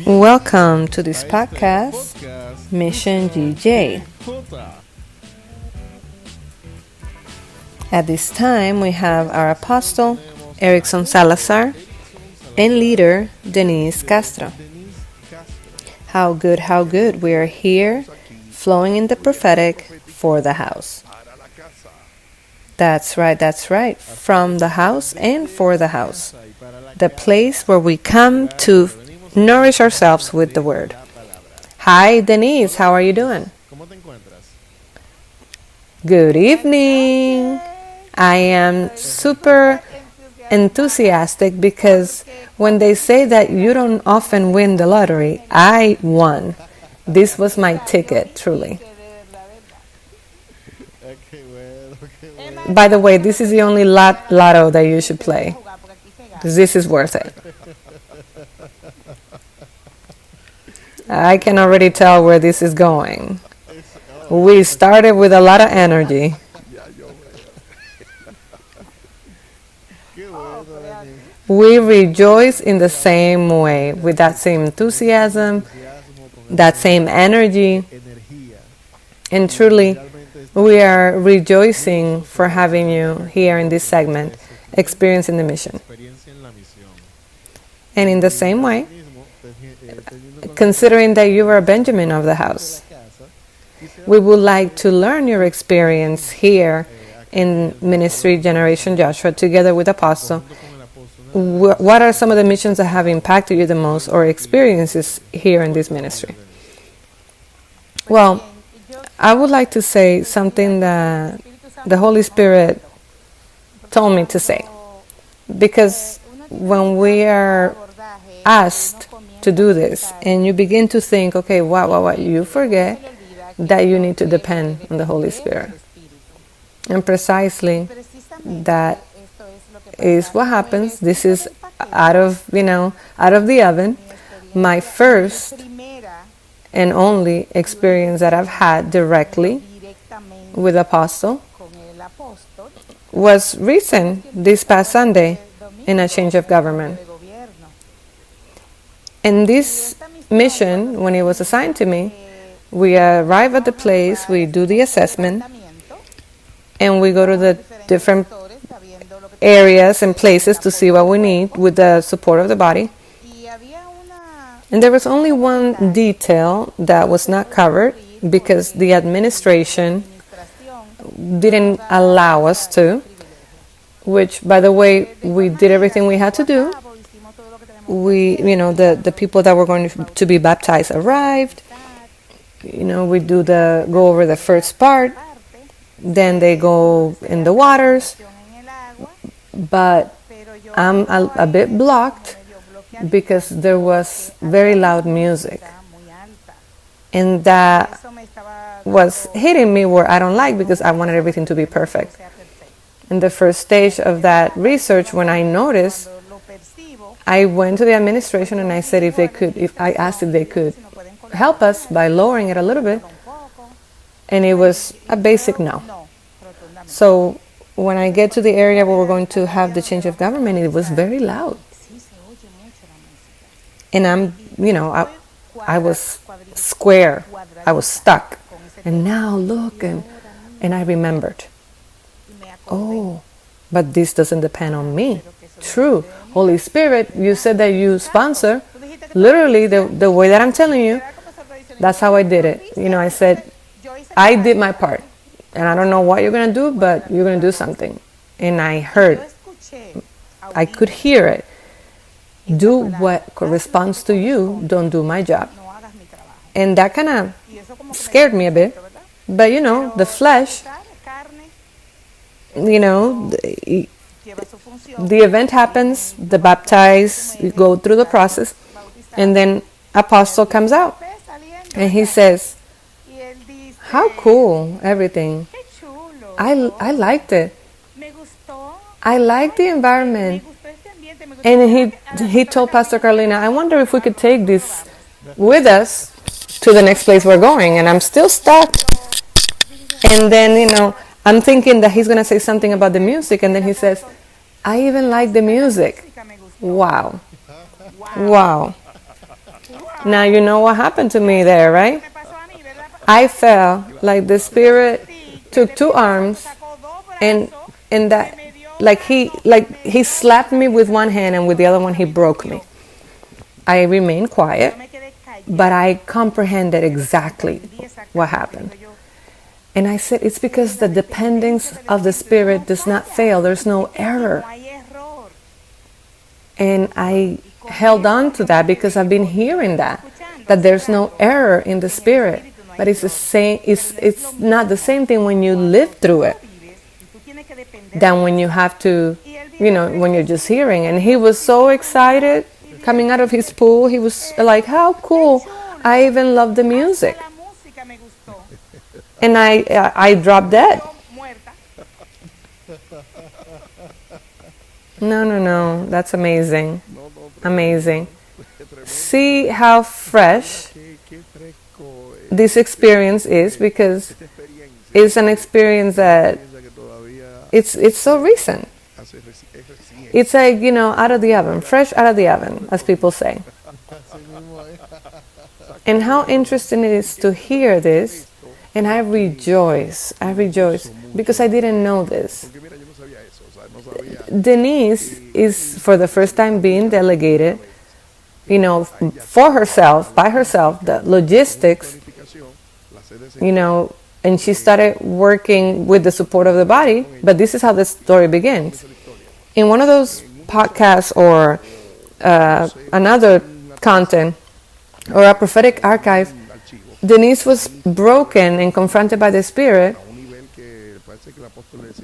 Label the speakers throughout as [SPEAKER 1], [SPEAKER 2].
[SPEAKER 1] Welcome to this podcast, Mission GJ. At this time, we have our apostle, Erickson Salazar, and leader, Denise Castro. How good we are here, flowing in the prophetic for the house. That's right, from the house and for the house. The place where we come to nourish ourselves with the word. Hi, Denise, how are you doing? Good evening. I am super enthusiastic because when they say that you don't often win the lottery, I won. This was my ticket, truly. By the way, this is the only lotto that you should play. This is worth it. I can already tell where this is going. We started with a lot of energy. We rejoice in the same way, with that same enthusiasm, that same energy. And truly, we are rejoicing for having you here in this segment, Experiencing the Mission. And in the same way, considering that you are a Benjamin of the house, we would like to learn your experience here in Ministry Generation Joshua together with Apostle. What are some of the missions that have impacted you the most or experiences here in this ministry? Well, I would like to say something that the Holy Spirit told me to say. Because when we are asked to do this and you begin to think, okay, what, you forget that you need to depend on the Holy Spirit. And precisely that is what happens. This is out of the oven. My first and only experience that I've had directly with Apostle was recent, this past Sunday, in a change of government. And this mission, when it was assigned to me, we arrive at the place, we do the assessment, and we go to the different areas and places to see what we need with the support of the body. And there was only one detail that was not covered because the administration didn't allow us to, which, by the way, we did everything we had to do. The people that were going to be baptized arrived. We go over the first part. Then they go in the waters. But I'm a bit blocked because there was very loud music. And that was hitting me where I don't like because I wanted everything to be perfect. In the first stage of that research, when I noticed, I went to the administration and I said if I asked if they could help us by lowering it a little bit. And it was a basic no. So when I get to the area where we're going to have the change of government, it was very loud. And I was square. I was stuck. And now look, and I remembered. Oh, but this doesn't depend on me. True. Holy Spirit, you said that you sponsor. Literally, the way that I'm telling you, that's how I did it. I said, I did my part. And I don't know what you're going to do, but you're going to do something. And I could hear it. Do what corresponds to you. Don't do my job. And that kind of scared me a bit. But, the flesh, the event happens, the baptized, you go through the process, and then Apostle comes out. And he says, how cool, everything. I liked it. I liked the environment. And he told Pastor Carolina, I wonder if we could take this with us to the next place we're going. And I'm still stuck. And then, I'm thinking that he's going to say something about the music. And then he says, I even like the music. Wow. Now you know what happened to me there, right? I fell like the Spirit took two arms and that like he slapped me with one hand and with the other one he broke me. I remained quiet, but I comprehended exactly what happened. And I said, it's because the dependence of the Spirit does not fail. There's no error. And I held on to that because I've been hearing that there's no error in the Spirit. But it's the same. It's not the same thing when you live through it than when you have to, when you're just hearing. And he was so excited coming out of his pool. He was like, how cool. I even love the music. And I dropped dead. No. That's amazing. Amazing. See how fresh this experience is, because it's an experience that it's so recent. It's like, out of the oven, fresh out of the oven, as people say. And how interesting it is to hear this. And I rejoice because I didn't know this. Denise is for the first time being delegated, for herself, by herself, the logistics, and she started working with the support of the body. But this is how the story begins. In one of those podcasts or another content or a prophetic archive, Denise was broken and confronted by the Spirit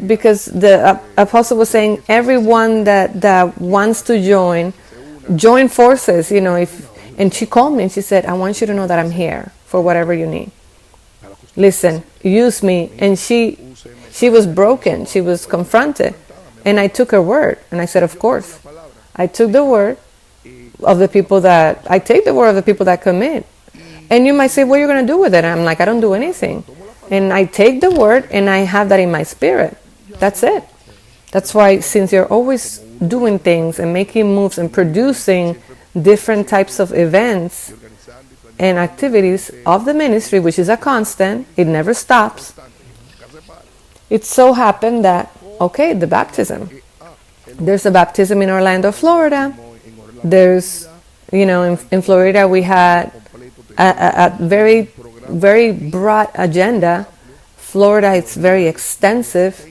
[SPEAKER 1] because the apostle was saying, everyone that wants to join forces, and she called me and she said, I want you to know that I'm here for whatever you need. Listen, use me. And she was broken. She was confronted. And I took her word. And I said, of course. I took the word of the people that commit. And you might say, what are you going to do with it? And I'm like, I don't do anything. And I take the word and I have that in my spirit. That's it. That's why, since you're always doing things and making moves and producing different types of events and activities of the ministry, which is a constant, it never stops. It so happened that, the baptism. There's a baptism in Orlando, Florida. There's, in Florida we had a very, very broad agenda. Florida is very extensive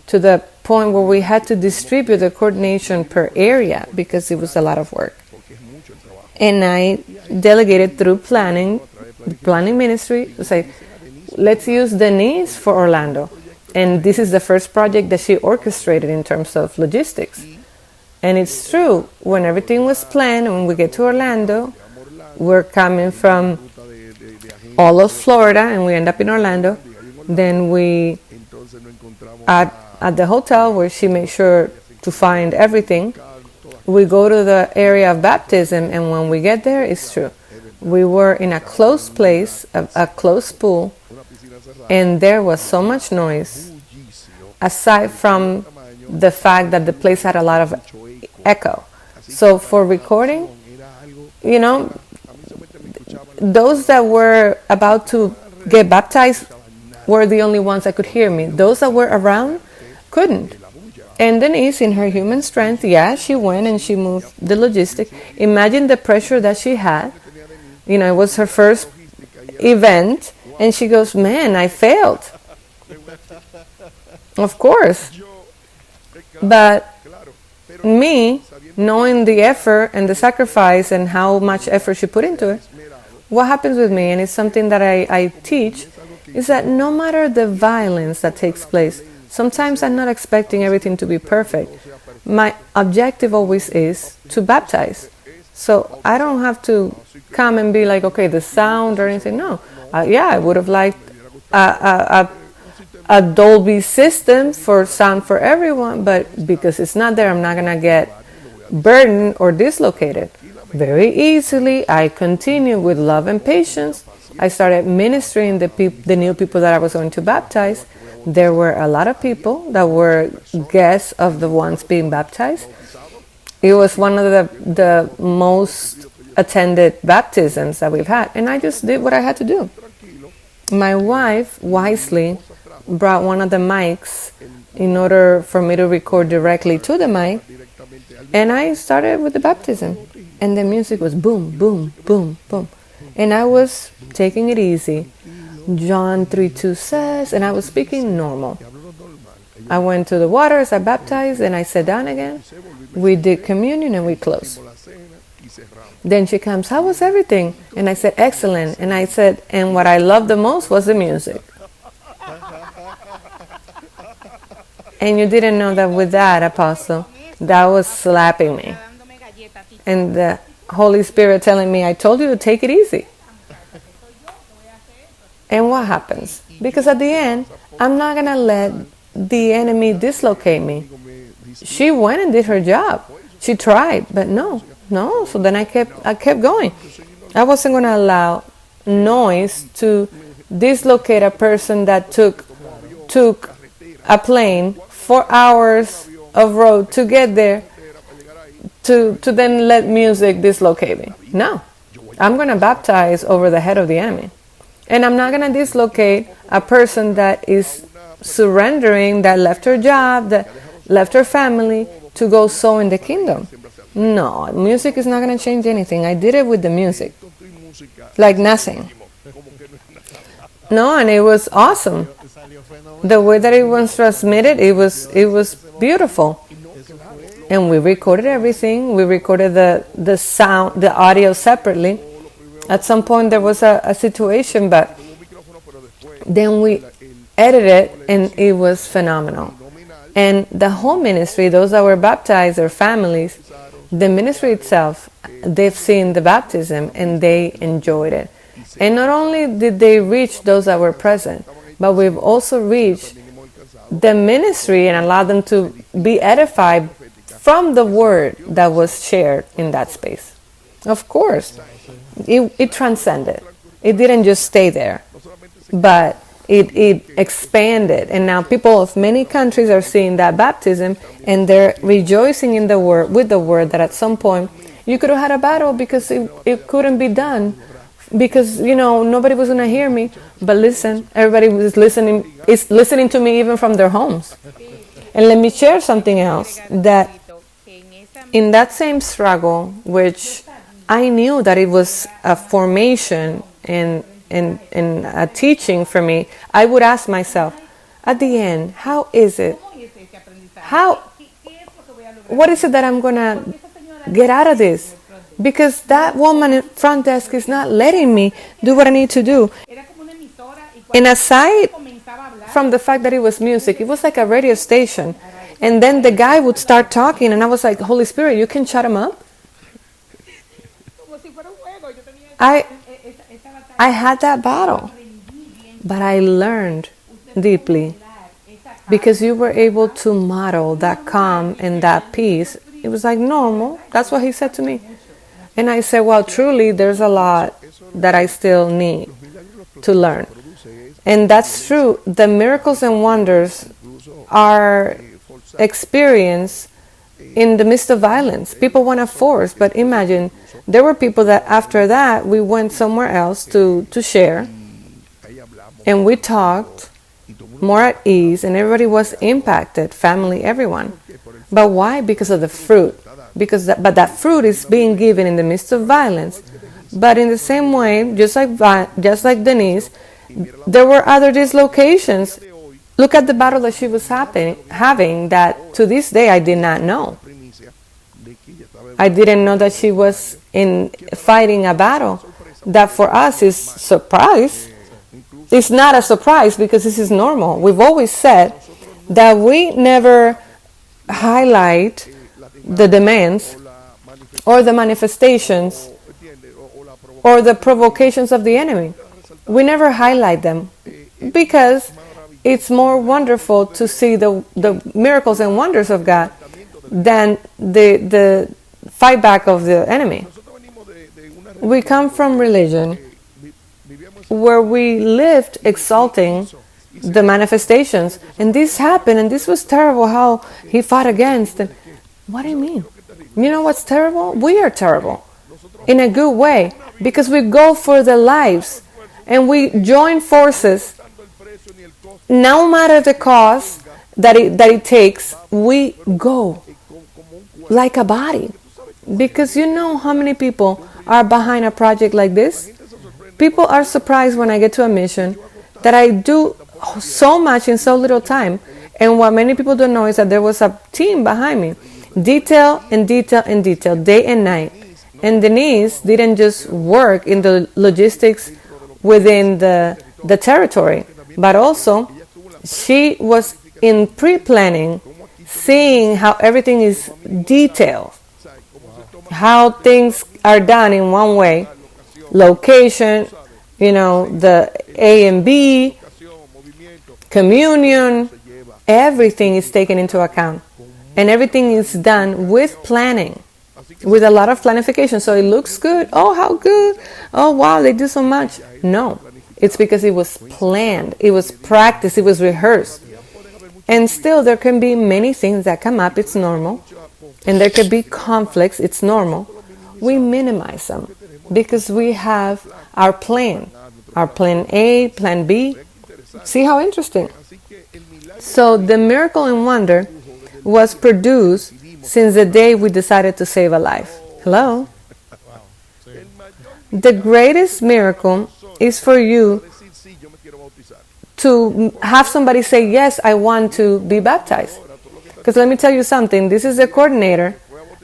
[SPEAKER 1] to the point where we had to distribute the coordination per area because it was a lot of work. And I delegated through planning ministry to say, let's use Denise for Orlando. And this is the first project that she orchestrated in terms of logistics. And it's true, when everything was planned, when we get to Orlando, we're coming from all of Florida and we end up in Orlando. Then we, at the hotel where she made sure to find everything, we go to the area of baptism, and when we get there, it's true. We were in a closed place, a closed pool, and there was so much noise, aside from the fact that the place had a lot of echo. So for recording, those that were about to get baptized were the only ones that could hear me. Those that were around couldn't. And Denise, in her human strength, she went and she moved the logistic. Imagine the pressure that she had. It was her first event, and she goes, man, I failed. Of course. But me, knowing the effort and the sacrifice and how much effort she put into it, what happens with me, and it's something that I teach, is that no matter the violence that takes place, sometimes I'm not expecting everything to be perfect. My objective always is to baptize. So I don't have to come and be like, okay, the sound or anything. No. I would have liked a Dolby system for sound for everyone, but because it's not there, I'm not going to get burdened or dislocated. Very easily, I continued with love and patience. I started ministering the new people that I was going to baptize. There were a lot of people that were guests of the ones being baptized. It was one of the most attended baptisms that we've had, and I just did what I had to do. My wife wisely brought one of the mics in order for me to record directly to the mic, and I started with the baptism, and the music was boom, boom, boom, boom, and I was taking it easy. John 3:2 says, and I was speaking normal. I went to the waters, I baptized, and I sat down again. We did communion and we closed. Then she comes, how was everything? And I said, excellent. And I said, and what I loved the most was the music. And you didn't know that with that, Apostle, that was slapping me. And the Holy Spirit telling me, I told you to take it easy. And what happens? Because at the end, I'm not going to let the enemy dislocate me. She went and did her job. She tried, but no. So then I kept going. I wasn't going to allow noise to dislocate a person that took a plane 4 hours of road to get there, to then let music dislocate me. No. I'm going to baptize over the head of the enemy. And I'm not going to dislocate a person that is surrendering, that left her job, that left her family to go sow in the kingdom. No, music is not going to change anything. I did it with the music, like nothing. No, and it was awesome. The way that it was transmitted, it was beautiful. And we recorded everything. We recorded the sound, the audio separately. At some point there was a situation, but then we edited it, and it was phenomenal. And the whole ministry, those that were baptized, their families, the ministry itself, they've seen the baptism and they enjoyed it. And not only did they reach those that were present, but we've also reached the ministry and allowed them to be edified from the word that was shared in that space. Of course, it transcended. It didn't just stay there, but it expanded, and now people of many countries are seeing that baptism, and they're rejoicing in the word, with the word, that at some point you could have had a battle because it couldn't be done, because nobody was going to hear me. But listen, everybody was listening, is listening to me even from their homes. And let me share something else, that in that same struggle, which I knew that it was a formation and a teaching for me, I would ask myself, at the end, what is it that I'm going to get out of this? Because that woman at front desk is not letting me do what I need to do. And aside from the fact that it was music, it was like a radio station. And then the guy would start talking, and I was like, Holy Spirit, you can shut him up? I had that battle, but I learned deeply, because you were able to model that calm and that peace. It was like normal. That's what he said to me. And I said, well, truly, there's a lot that I still need to learn. And that's true. The miracles and wonders are experienced in the midst of violence. People want to force, but imagine, there were people that after that, we went somewhere else to share, and we talked more at ease, and everybody was impacted, family, everyone. But why? Because of the fruit. But that fruit is being given in the midst of violence. But in the same way, just like Denise, there were other dislocations. Look at the battle that she was having, that to this day I did not know. I didn't know that she was fighting a battle that for us is surprise. It's not a surprise because this is normal. We've always said that we never highlight the demands or the manifestations or the provocations of the enemy. We never highlight them because it's more wonderful to see the miracles and wonders of God than the fight back of the enemy. We come from religion where we lived exalting the manifestations, and this happened, and this was terrible how he fought against. And what do you mean? You know what's terrible? We are terrible. in a good way, because we go for the lives and we join forces. No matter the cost that it takes, we go like a body. Because you know how many people are behind a project like this? People are surprised when I get to a mission that I do so much in so little time. And what many people don't know is that there was a team behind me. Detail and detail and detail, day and night. And Denise didn't just work in the logistics within the territory, but also she was in pre-planning, seeing how everything is detailed, how things are done in one way, location, the A and B, communion, everything is taken into account. And everything is done with planning, with a lot of planification. So it looks good. Oh, how good. Oh, wow, they do so much. No, it's because it was planned. It was practiced. It was rehearsed. And still, there can be many things that come up. It's normal. And there could be conflicts. It's normal. We minimize them because we have our plan A, plan B. See how interesting. So the miracle and wonder was produced since the day we decided to save a life. Hello? The greatest miracle is for you to have somebody say, yes, I want to be baptized. Because let me tell you something, this is the coordinator,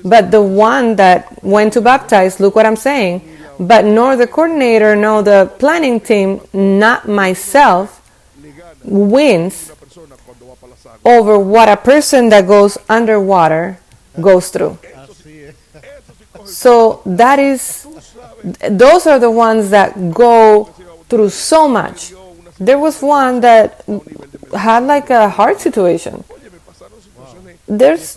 [SPEAKER 1] but the one that went to baptize, look what I'm saying, but nor the coordinator, nor the planning team, not myself, wins over what a person that goes underwater goes through. So those are the ones that go through so much. There was one that had like a heart situation. There's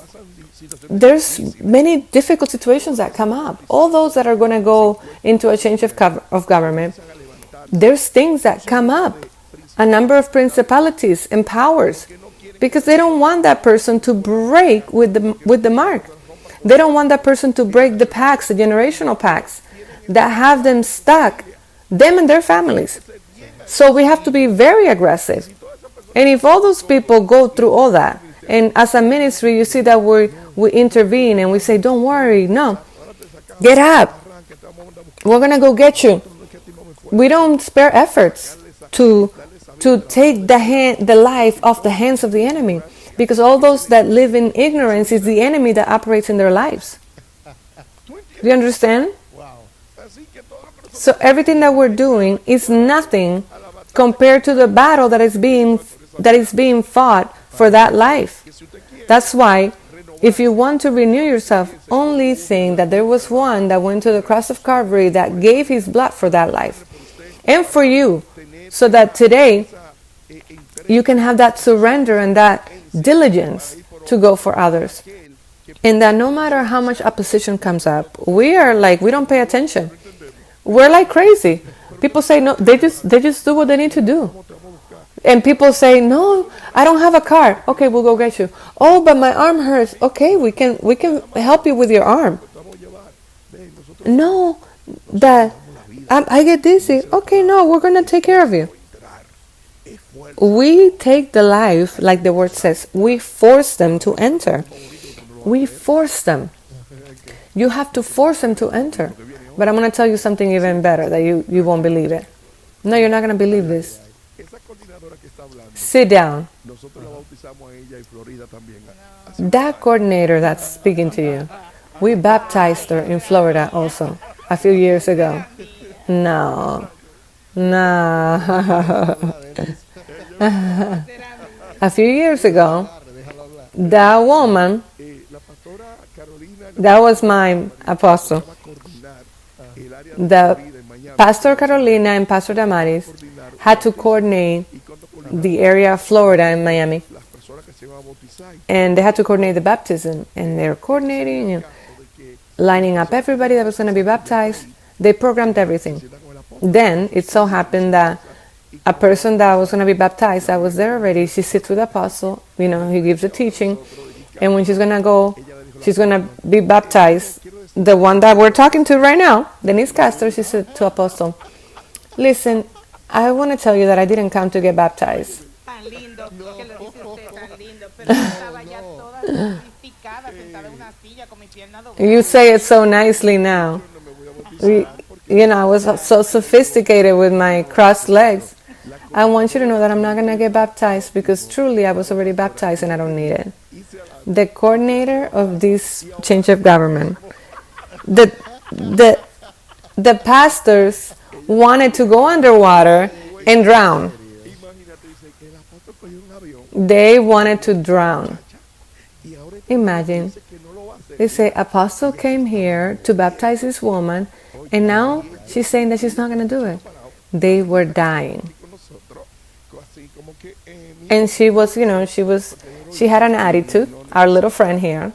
[SPEAKER 1] many difficult situations that come up. All those that are going to go into a change of government, there's things that come up. A number of principalities and powers, because they don't want that person to break with the mark. They don't want that person to break the pacts, the generational pacts that have them stuck, them and their families. So we have to be very aggressive. And if all those people go through all that, and as a ministry, you see that we intervene and we say, don't worry, no, get up. We're going to go get you. We don't spare efforts to take the life off the hands of the enemy, because all those that live in ignorance is the enemy that operates in their lives. Do you understand? So everything that we're doing is nothing compared to the battle that is being fought for that life. That's why if you want to renew yourself, only think that there was one that went to the cross of Calvary that gave his blood for that life and for you, so that today you can have that surrender and that diligence to go for others. And that no matter how much opposition comes up, we don't pay attention. We're like crazy. People say no, they just do what they need to do. And people say, no, I don't have a car. Okay, we'll go get you. Oh, but my arm hurts. Okay, we can help you with your arm. No, that I get dizzy. Okay, no, we're going to take care of you. We take the life, like the word says, we force them to enter. We force them. You have to force them to enter. But I'm going to tell you something even better that you won't believe it. No, you're not going to believe this. Sit down. That coordinator that's speaking to you, we baptized her in Florida also a few years ago. No. A few years ago, that woman, that was my apostle. The Pastor Carolina and Pastor Damaris had to coordinate the area of Florida and Miami. And they had to coordinate the baptism. And they're coordinating, lining up everybody that was going to be baptized. They programmed everything. Then it so happened that a person that was going to be baptized, that was there already, she sits with the apostle, he gives the teaching. And when she's going to be baptized, the one that we're talking to right now, Denise Castro, she said to Apostle, listen, I want to tell you that I didn't come to get baptized.
[SPEAKER 2] Tan lindo que lo dice usted, tan lindo. Pero yo estaba ya toda sofisticada, sentada en una silla con mi pierna
[SPEAKER 1] You
[SPEAKER 2] doblada.
[SPEAKER 1] say it so nicely now. We, I was so sophisticated with my crossed legs. I want you to know that I'm not going to get baptized because truly I was already baptized and I don't need it. The coordinator of this change of government, the, the, the pastors wanted to go underwater and drown. They wanted to drown. Imagine. They say, Apostle came here to baptize this woman, and now she's saying that she's not going to do it. They were dying. And she had an attitude, our little friend here,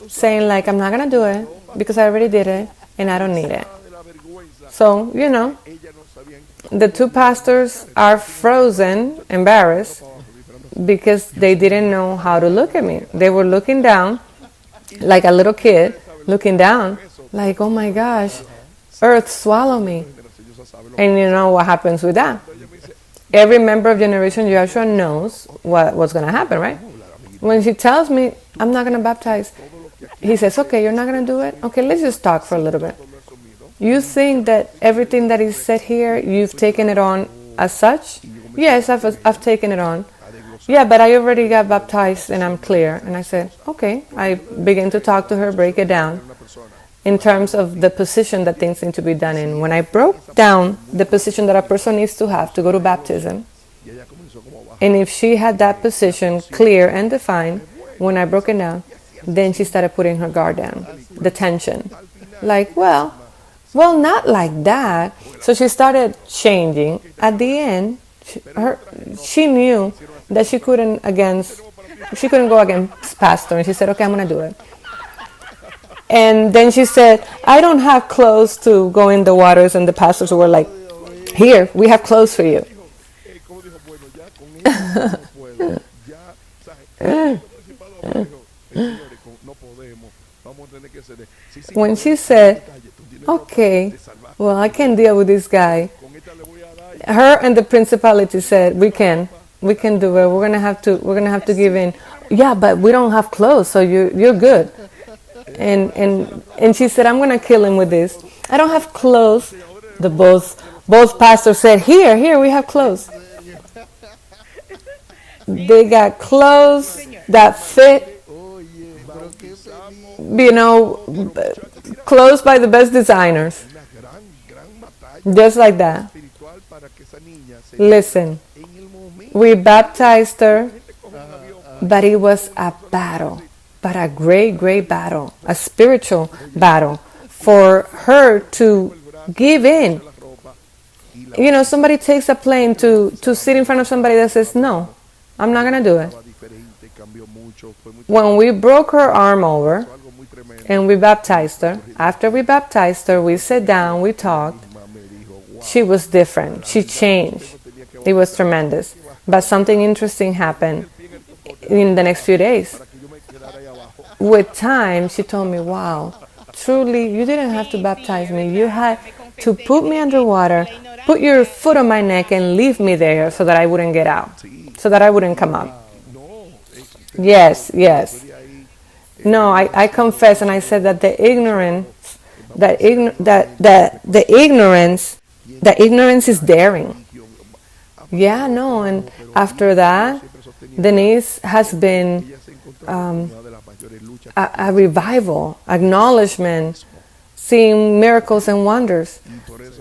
[SPEAKER 1] saying like, I'm not going to do it because I already did it and I don't need it. So, the two pastors are frozen, embarrassed, because they didn't know how to look at me. They were looking down like a little kid, looking down like, oh my gosh, earth swallow me. And you know what happens with that. Every member of Generation Joshua knows what's going to happen, right? When she tells me, I'm not going to baptize, he says, okay, you're not going to do it? Okay, let's just talk for a little bit. You think that everything that is said here, you've taken it on as such? Yes, I've taken it on. Yeah, but I already got baptized and I'm clear. And I said, okay. I began to talk to her, break it down in terms of the position that things need to be done in. When I broke down the position that a person needs to have to go to baptism, and if she had that position clear and defined, when I broke it down, then she started putting her guard down, the tension. Like, well, not like that. So she started changing. At the end, she knew that she couldn't go against pastor, and she said, okay, I'm going to do it. And then she said, I don't have clothes to go in the waters, and the pastors were like, here, we have clothes for you. When she said, okay, well, I can deal with this guy, her and the principality said, we can do it. We're gonna have to give in. Yeah, but we don't have clothes, so you're good. And she said, I'm gonna kill him with this. I don't have clothes. The both pastors said, here we have clothes. They got clothes that fit, clothes by the best designers. Just like that. Listen, we baptized her, but it was a battle, but a great, great battle, a spiritual battle for her to give in. Somebody takes a plane to sit in front of somebody that says, no, I'm not going to do it. When we broke her arm over and we baptized her, after we baptized her, we sat down, we talked. She was different. She changed. It was tremendous. But something interesting happened in the next few days. With time, she told me, wow, truly, you didn't have to baptize me. You had to put me underwater, put your foot on my neck and leave me there so that I wouldn't get out, so that I wouldn't come up. Yes. No, I confess, and I said that the ignorance is daring. Yeah, no, and after that, Denise has been a revival, acknowledgement, seeing miracles and wonders.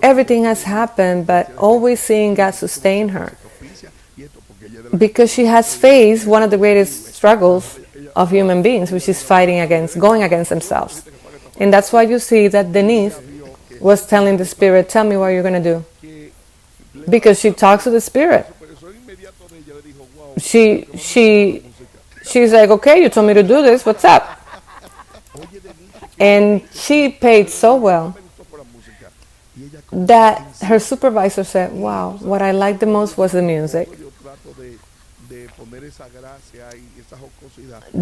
[SPEAKER 1] Everything has happened, but always seeing God sustain her. Because she has faced one of the greatest struggles of human beings, which is going against themselves. And that's why you see that Denise was telling the Spirit, tell me what you're going to do. Because she talks to the Spirit. She's like, okay, you told me to do this, what's up? And she paid so well that her supervisor said, wow, what I liked the most was the music.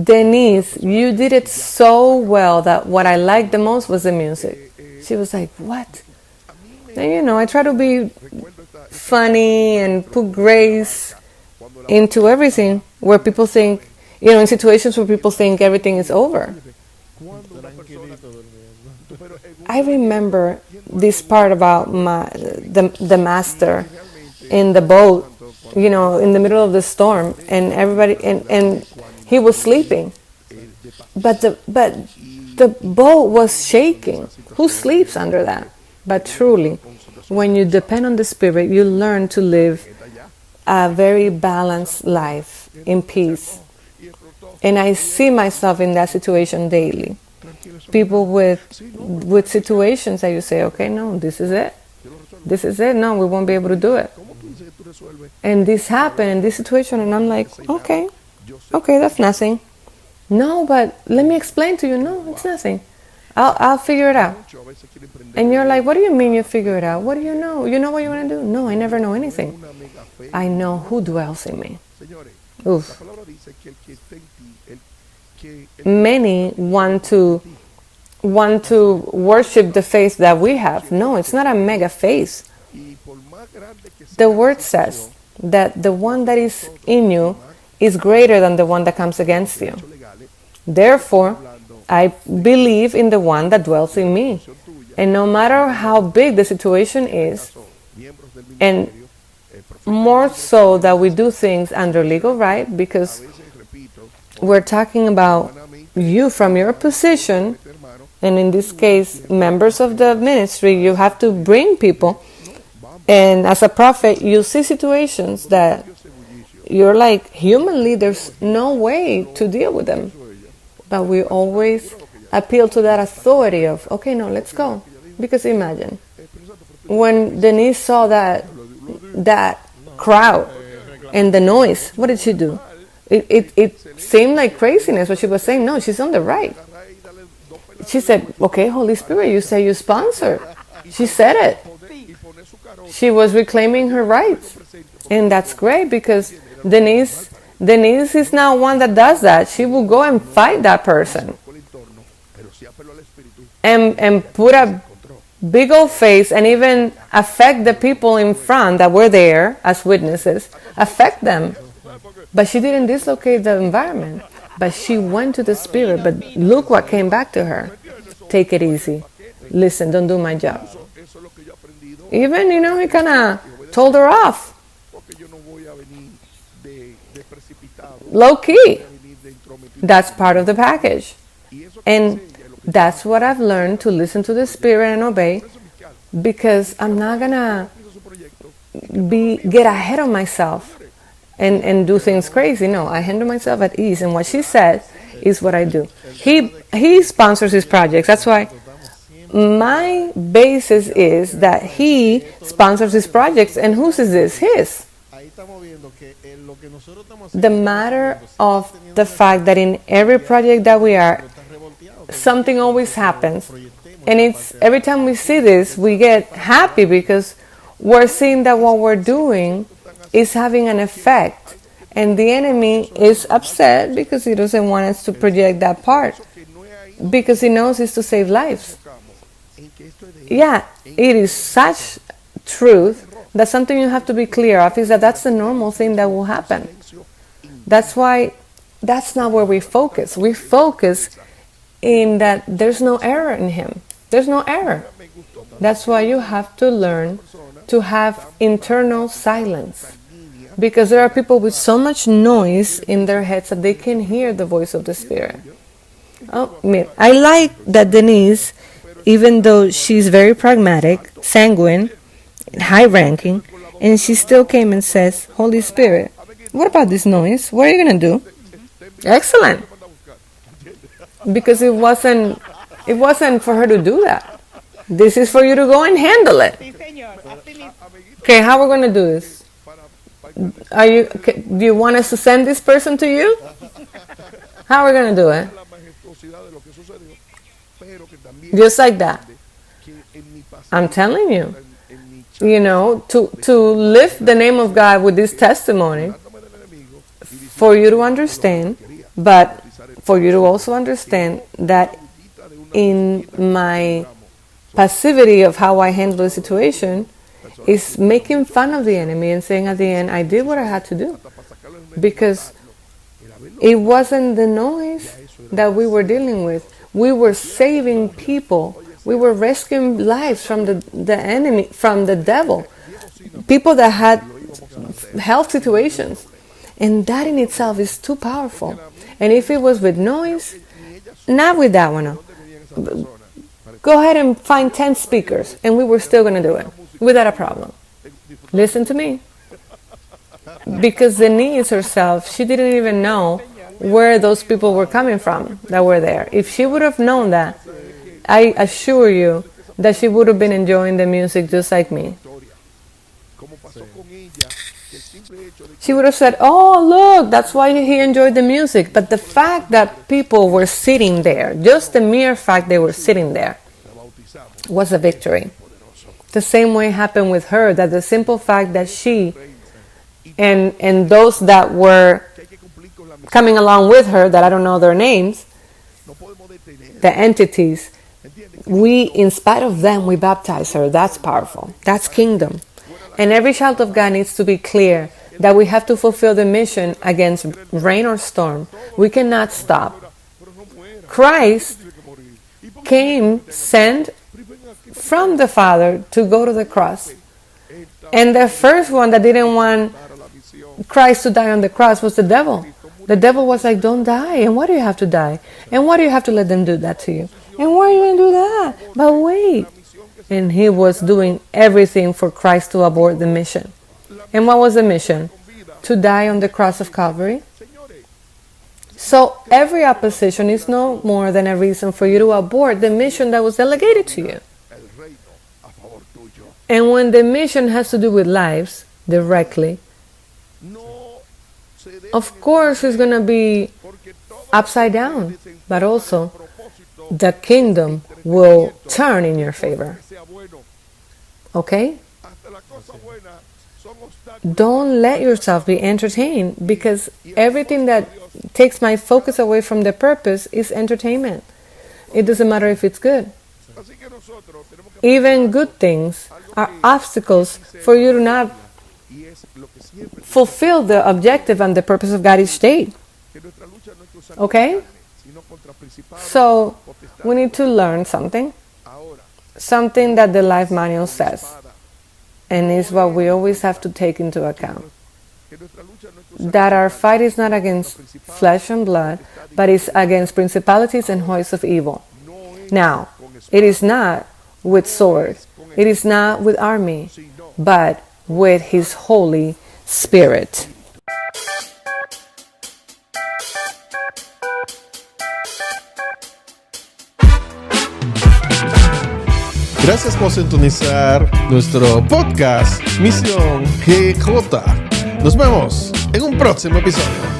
[SPEAKER 1] Denise, you did it so well that what I liked the most was the music. She was like, what? And I try to be funny and put grace into everything where people think, in situations where people think everything is over. I remember this part about the master in the boat, in the middle of the storm, and everybody and he was sleeping, but the boat was shaking. Who sleeps under that? But truly, when you depend on the Spirit, you learn to live a very balanced life in peace. And I see myself in that situation daily. People with situations that you say, okay, no, this is it. This is it. No, we won't be able to do it. And this happened in this situation, and I'm like, okay, that's nothing. No, but let me explain to you. No, it's nothing. I'll figure it out. And you're like, what do you mean you figure it out? What do you know? You know what you want to do? No, I never know anything. I know who dwells in me. Oof. Many want to worship the faith that we have. No, it's not a mega faith. The word says that the one that is in you is greater than the one that comes against you. Therefore, I believe in the one that dwells in me. And no matter how big the situation is, and more so that we do things under legal right, because we're talking about you from your position, and in this case, members of the ministry, you have to bring people. And as a prophet, you see situations that you're like, humanly, there's no way to deal with them. But we always appeal to that authority of, okay, no, let's go. Because imagine, when Denise saw that crowd and the noise, what did she do? It seemed like craziness what she was saying. No, she's on the right. She said, okay, Holy Spirit, you say you sponsor. She said it. She was reclaiming her rights. And that's great, because Denise is now one that does that. She will go and fight that person. And put a big old face and even affect the people in front that were there as witnesses, affect them. But she didn't dislocate the environment. But she went to the Spirit. But look what came back to her. Take it easy. Listen, don't do my job. Even, he kind of told her off. Low key. That's part of the package. And that's what I've learned, to listen to the Spirit and obey, because I'm not going to get ahead of myself and do things crazy. No, I handle myself at ease. And what she said is what I do. He sponsors his projects. That's why my basis is that he sponsors his projects. And whose is this? His. The matter of the fact that in every project that we are, something always happens. And it's every time we see this, we get happy, because we're seeing that what we're doing is having an effect. And the enemy is upset because he doesn't want us to project that part, because he knows it's to save lives. Yeah, it is such truth that something you have to be clear of is that that's the normal thing that will happen. That's why that's not where we focus. We focus in that there's no error in him. There's no error. That's why you have to learn to have internal silence. Because there are people with so much noise in their heads that they can hear the voice of the Spirit. I like that Denise, even though she's very pragmatic, sanguine, high-ranking, and she still came and says, Holy Spirit, what about this noise? What are you going to do? Excellent. Because it wasn't for her to do that. This is for you to go and handle it. Okay, how are we going to do this? Do you want us to send this person to you? How are we going to do it? Just like that. I'm telling you. To lift the name of God with this testimony, for you to understand, but for you to also understand that in my passivity of how I handle the situation is making fun of the enemy and saying at the end, I did what I had to do. Because it wasn't the noise that we were dealing with. We were saving people. We were rescuing lives from the enemy, from the devil. People that had health situations. And that in itself is too powerful. And if it was with noise, not with that one. No. Go ahead and find 10 speakers, and we were still going to do it without a problem. Listen to me. Because Denise herself, she didn't even know where those people were coming from that were there. If she would have known that, I assure you that she would have been enjoying the music just like me. She would have said, oh, look, that's why he enjoyed the music. But the fact that people were sitting there, just the mere fact they were sitting there, was a victory. The same way happened with her, that the simple fact that she and those that were coming along with her, that I don't know their names, the entities, we, in spite of them, we baptize her. That's powerful. That's kingdom. And every child of God needs to be clear that we have to fulfill the mission against rain or storm. We cannot stop. Christ came, sent from the Father to go to the cross. And the first one that didn't want Christ to die on the cross was the devil. The devil was like, don't die. And why do you have to die? And why do you have to let them do that to you? And why are you going to do that? But wait. And he was doing everything for Christ to abort the mission. And what was the mission? To die on the cross of Calvary. So every opposition is no more than a reason for you to abort the mission that was delegated to you. And when the mission has to do with lives directly, of course it's going to be upside down, but also the kingdom will turn in your favor. Okay? Don't let yourself be entertained, because everything that takes my focus away from the purpose is entertainment. It doesn't matter if it's good. Even good things are obstacles for you to not fulfill the objective and the purpose of God each day. Okay? So, we need to learn something. Something that the Life Manual says. And is what we always have to take into account. That our fight is not against flesh and blood, but is against principalities and hosts of evil. Now, it is not with sword. It is not with army, but with His Holy Spirit.
[SPEAKER 3] Gracias por sintonizar nuestro podcast Misión GJ. Nos vemos en un próximo episodio.